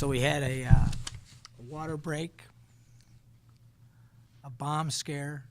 So we had a water break, a bomb scare,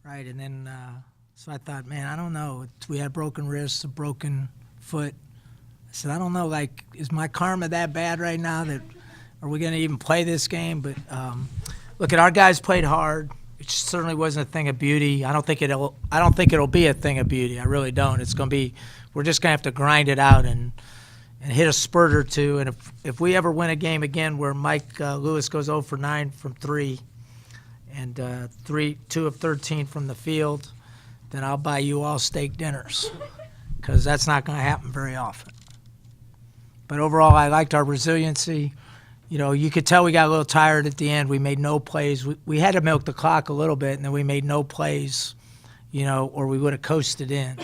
right? And then, so I thought, man, I don't know. We had broken wrists, a broken foot. I said, I don't know, like, is my karma that bad right now that are we going to even play this game? But look, our guys played hard. It certainly wasn't a thing of beauty. I don't think it'll be a thing of beauty. I really don't. It's going to be, we're just going to have to grind it out and hit a spurt or two. And if we ever win a game again where Mike Lewis goes 0 for 9 from 3 and 2 of 13 from the field, then I'll buy you all steak dinners, because that's not going to happen very often. But overall, I liked our resiliency. You know, you could tell we got a little tired at the end. We made no plays. We had to milk the clock a little bit, and then we made no plays, you know, or we would have coasted in.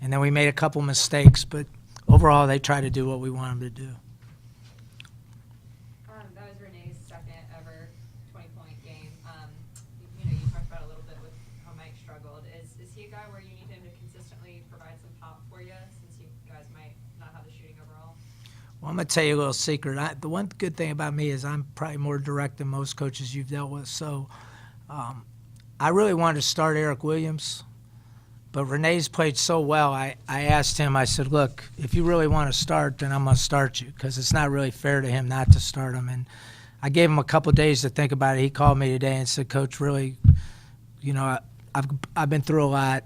And then we made a couple mistakes, but overall, they tried to do what we want them to do. That was Renee's second ever 20-point game. You talked about a little bit with how Mike struggled. Is he a guy where you need him to consistently provide some pop for you, since you guys might not have the shooting overall? Well, I'm going to tell you a little secret. The one good thing about me is I'm probably more direct than most coaches you've dealt with. So I really wanted to start Eric Williams, but Renee's played so well. I asked him, I said, look, if you really want to start, then I'm going to start you, because it's not really fair to him not to start him. And I gave him a couple of days to think about it. He called me today and said, Coach, really, you know, I've been through a lot.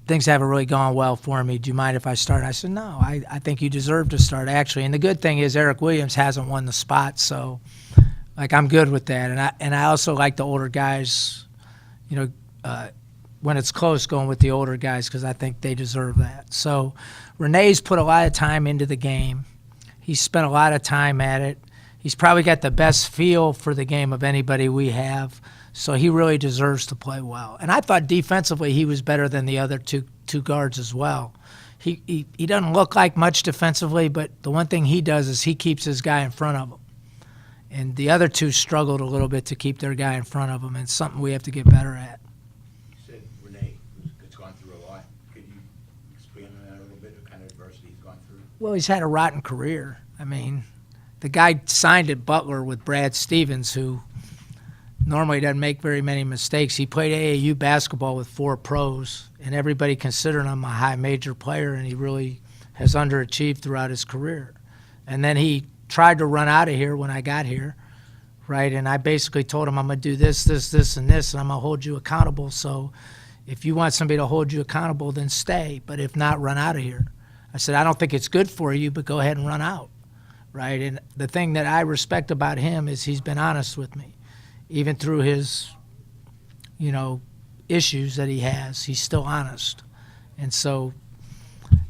Things haven't really gone well for me. Do you mind if I start? I said, no, I think you deserve to start, actually. And the good thing is Eric Williams hasn't won the spot, so, like, I'm good with that. And I also like the older guys, you know, when it's close, going with the older guys, because I think they deserve that. So Renee's put a lot of time into the game. He's spent a lot of time at it. He's probably got the best feel for the game of anybody we have. So he really deserves to play well. And I thought defensively he was better than the other two guards as well. He doesn't look like much defensively, but the one thing he does is he keeps his guy in front of him. And the other two struggled a little bit to keep their guy in front of him, and it's something we have to get better at. You said Renee has gone through a lot. Could you expand on that a little bit, what kind of adversity he's gone through? Well, he's had a rotten career. I mean, the guy signed at Butler with Brad Stevens, who normally doesn't make very many mistakes. He played AAU basketball with 4 pros, and everybody considered him a high major player, and he really has underachieved throughout his career. And then he tried to run out of here when I got here, right? And I basically told him, I'm going to do this, this, this, and this, and I'm going to hold you accountable. So if you want somebody to hold you accountable, then stay. But if not, run out of here. I said, I don't think it's good for you, but go ahead and run out, right? And the thing that I respect about him is he's been honest with me. Even through his, you know, issues that he has, he's still honest. And so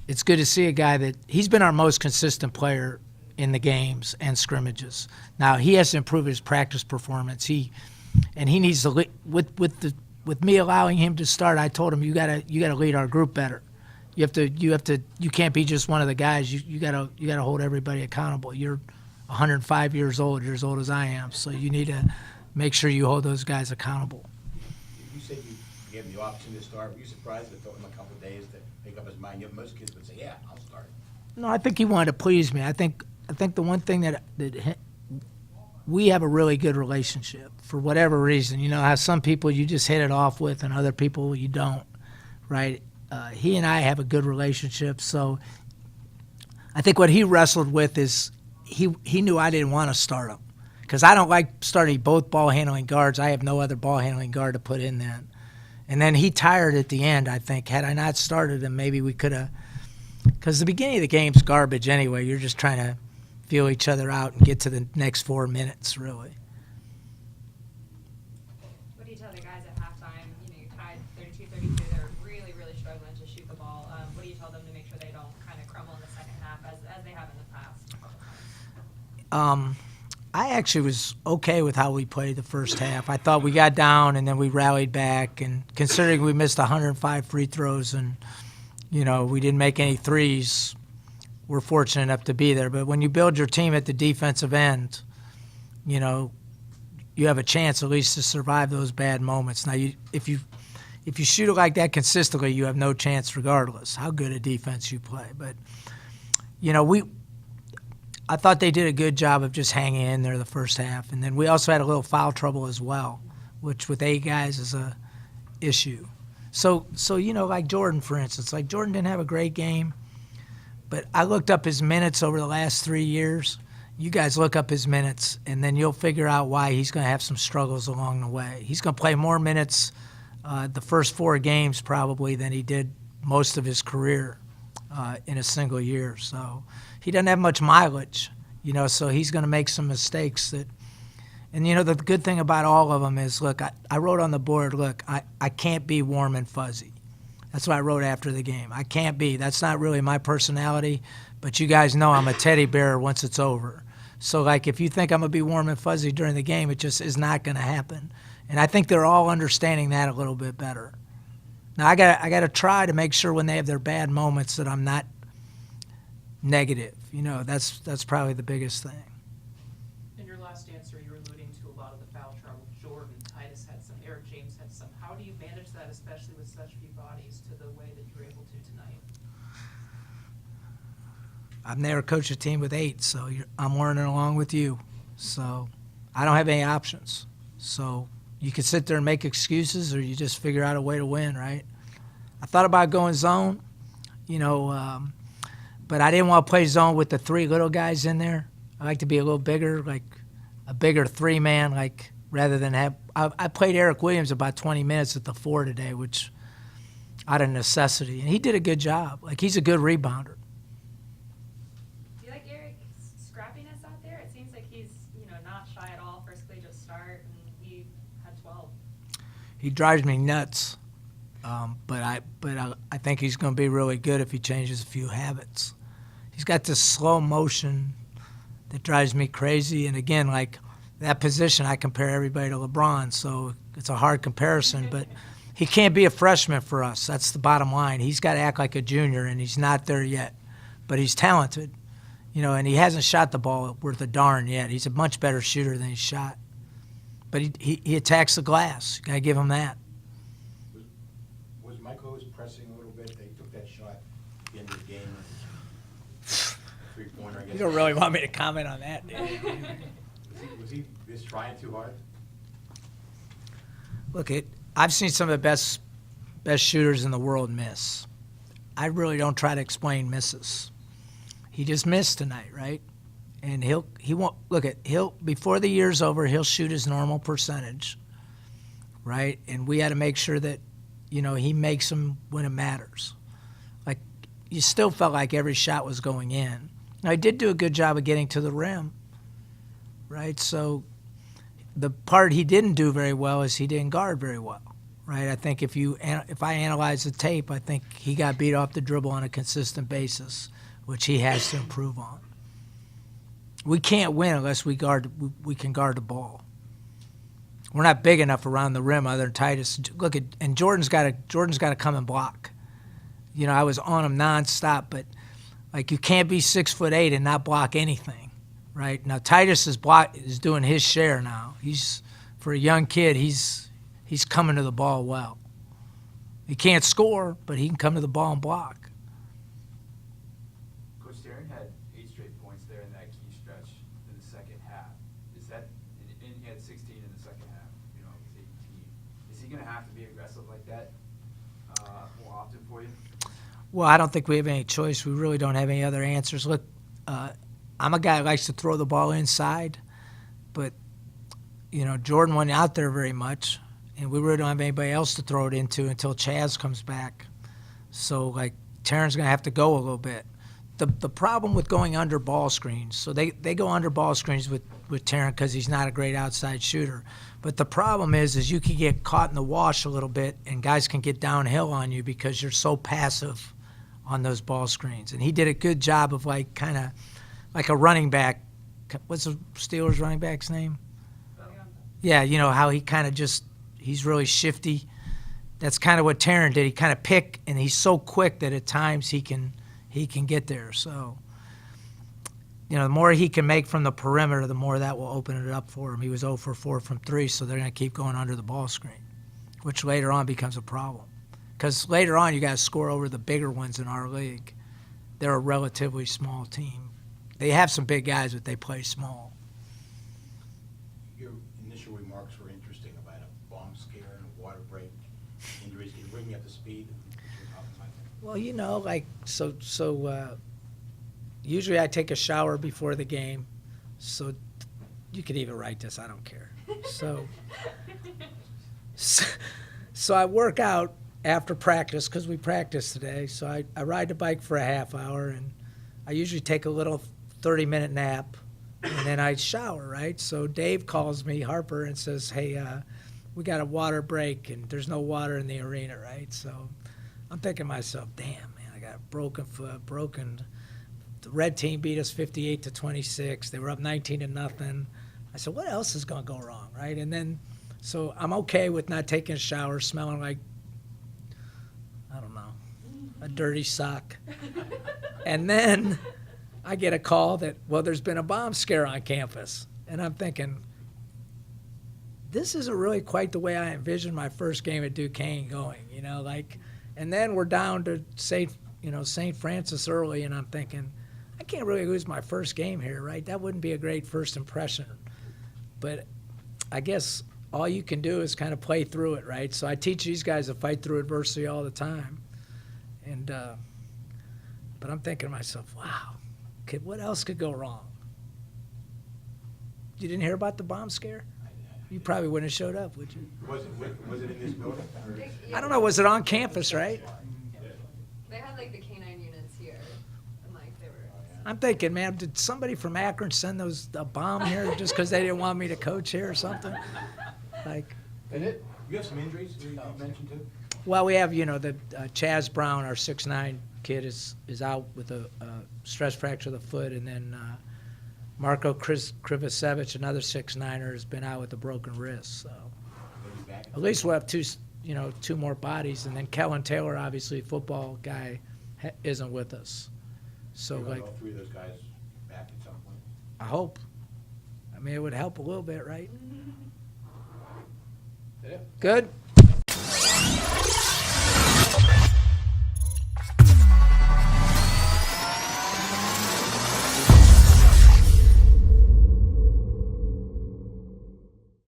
it's good to see a guy that he's been our most consistent player in the games and scrimmages. Now he has to improve his practice performance. He needs to with me allowing him to start. I told him you gotta lead our group better. You can't be just one of the guys. You gotta hold everybody accountable. You're 105 years old. You're as old as I am, so you need to make sure you hold those guys accountable. You said you gave him the option to start. Were you surprised it took him a couple of days to make up his mind? Most kids would say, yeah, I'll start. No, I think he wanted to please me. I think the one thing that we have a really good relationship for whatever reason. You know how some people you just hit it off with and other people you don't, right? He and I have a good relationship. So I think what he wrestled with is he knew I didn't want to start him, because I don't like starting both ball-handling guards. I have no other ball-handling guard to put in then. And then he tired at the end, I think. Had I not started him, maybe we could have – because the beginning of the game's garbage anyway. You're just trying to feel each other out and get to the next 4 minutes, really. What do you tell the guys at halftime? You know, you're tied 32-32. They're really, really struggling to shoot the ball. What do you tell them to make sure they don't kind of crumble in the second half as they have in the past? I actually was okay with how we played the first half. I thought we got down and then we rallied back, and considering we missed 105 free throws and, you know, we didn't make any threes, we're fortunate enough to be there. But when you build your team at the defensive end, you know, you have a chance at least to survive those bad moments. Now, if you shoot it like that consistently, you have no chance regardless how good a defense you play. But, you know, I thought they did a good job of just hanging in there the first half. And then we also had a little foul trouble as well, which with 8 guys is a issue. So like Jordan, for instance, like Jordan didn't have a great game, but I looked up his minutes over the last 3 years. You guys look up his minutes, and then you'll figure out why he's going to have some struggles along the way. He's going to play more minutes the first 4 games probably than he did most of his career in a single year. So he doesn't have much mileage, so he's going to make some mistakes that. And, the good thing about all of them is, look, I wrote on the board, look, I can't be warm and fuzzy. That's what I wrote after the game. I can't be. That's not really my personality, but you guys know I'm a teddy bear once it's over. So, like, if you think I'm going to be warm and fuzzy during the game, it just is not going to happen. And I think they're all understanding that a little bit better. Now, I got to try to make sure when they have their bad moments that I'm not negative. That's probably the biggest thing. In your last answer, you were alluding to a lot of the foul trouble. Jordan, Titus had some, Eric James had some. How do you manage that, especially with such few bodies, to the way that you were able to tonight? I've never coached a team with 8, so I'm learning along with you. So I don't have any options. So you can sit there and make excuses, or you just figure out a way to win, right? I thought about going zone, but I didn't want to play zone with the 3 little guys in there. I like to be a little bigger, like a bigger 3-man, like rather than have. I played Eric Williams about 20 minutes at the 4 today, which out of necessity, and he did a good job. Like, he's a good rebounder. Do you like Eric's scrappiness out there? It seems like he's, not shy at all, first collegiate start, and he had 12. He drives me nuts, but I think he's going to be really good if he changes a few habits. He's got this slow motion that drives me crazy, and again, like that position, I compare everybody to LeBron, so it's a hard comparison, but he can't be a freshman for us. That's the bottom line. He's got to act like a junior, and he's not there yet, but he's talented, and he hasn't shot the ball worth a darn yet. He's a much better shooter than he's shot, but he attacks the glass. You got to give him that. Was Michael Rose pressing a little bit? They took that shot at the end of the game. 3-pointer, I guess. You don't really want me to comment on that, do you? Was he just trying too hard? Look, I've seen some of the best shooters in the world miss. I really don't try to explain misses. He just missed tonight, right? And he won't look at before the year's over, he'll shoot his normal percentage, right? And we got to make sure that he makes them when it matters. Like, you still felt like every shot was going in. Now, he did do a good job of getting to the rim, right? So the part he didn't do very well is he didn't guard very well, right? I think if I analyze the tape, I think he got beat off the dribble on a consistent basis, which he has to improve on. We can't win unless we can guard the ball. We're not big enough around the rim other than Titus. Look, and Jordan's got to come and block. I was on him nonstop, but like, you can't be 6'8" and not block anything, right? Now Titus is doing his share now. For a young kid, he's coming to the ball well. He can't score, but he can come to the ball and block. Coach Tarrant had 8 straight points there in that key stretch in the second half. And he had 16 in the second half. It was 18. Is he going to have to be aggressive like that more often for you? Well, I don't think we have any choice. We really don't have any other answers. Look, I'm a guy who likes to throw the ball inside, but Jordan wasn't out there very much, and we really don't have anybody else to throw it into until Chaz comes back. So, like, Tarrant's going to have to go a little bit. The problem with going under ball screens, so they go under ball screens with Tarrant because he's not a great outside shooter. But the problem is you can get caught in the wash a little bit, and guys can get downhill on you because you're so passive on those ball screens. And he did a good job of, like, kind of like a running back. What's the Steelers running back's name? Yeah, how he kind of he's really shifty. That's kind of what Tarrant did. He kind of picked, and he's so quick that at times he can get there. So, the more he can make from the perimeter, the more that will open it up for him. He was 0 for 4 from 3, so they're going to keep going under the ball screen, which later on becomes a problem. Because later on, you got to score over the bigger ones in our league. They're a relatively small team. They have some big guys, but they play small. Your initial remarks were interesting about a bomb scare and a water break, injuries. Can you bring me up to speed? Well, like, usually I take a shower before the game, so you could even write this, I don't care. So I work out after practice, because we practice today, so I ride the bike for a half hour, and I usually take a little 30-minute nap, and then I shower, right? So Dave calls me, Harper, and says, hey, we got a water break, and there's no water in the arena, right? So I'm thinking to myself, damn, man, I got a broken foot, the red team beat us 58-26. They were up 19-0. I said, what else is going to go wrong, right? And then, so I'm okay with not taking a shower, smelling like, I don't know, a dirty sock. And then I get a call that, well, there's been a bomb scare on campus. And I'm thinking, this isn't really quite the way I envisioned my first game at Duquesne going, and then we're down to St. Francis early, and I'm thinking, I can't really lose my first game here, right? That wouldn't be a great first impression. But I guess all you can do is kind of play through it, right? So I teach these guys to fight through adversity all the time. And but I'm thinking to myself, wow, what else could go wrong? You didn't hear about the bomb scare? You probably wouldn't have showed up, would you? Was it in this building? Or? I don't know, was it on campus, right? They had like the canine units here, and like they were. I'm thinking, man, did somebody from Akron send a bomb here just because they didn't want me to coach here or something? Like, You have some injuries you mentioned too? well, we have, the Chaz Brown, our 6'9" kid, is out with a stress fracture of the foot, and then Marko Krivosevich, another 6'9", has been out with a broken wrist. So Maybe back. at least we'll have two more bodies, and then Kellen Taylor, obviously football guy, isn't with us. So You want like, all three of those guys back at some point? I hope. I mean, it would help a little bit, right? Good.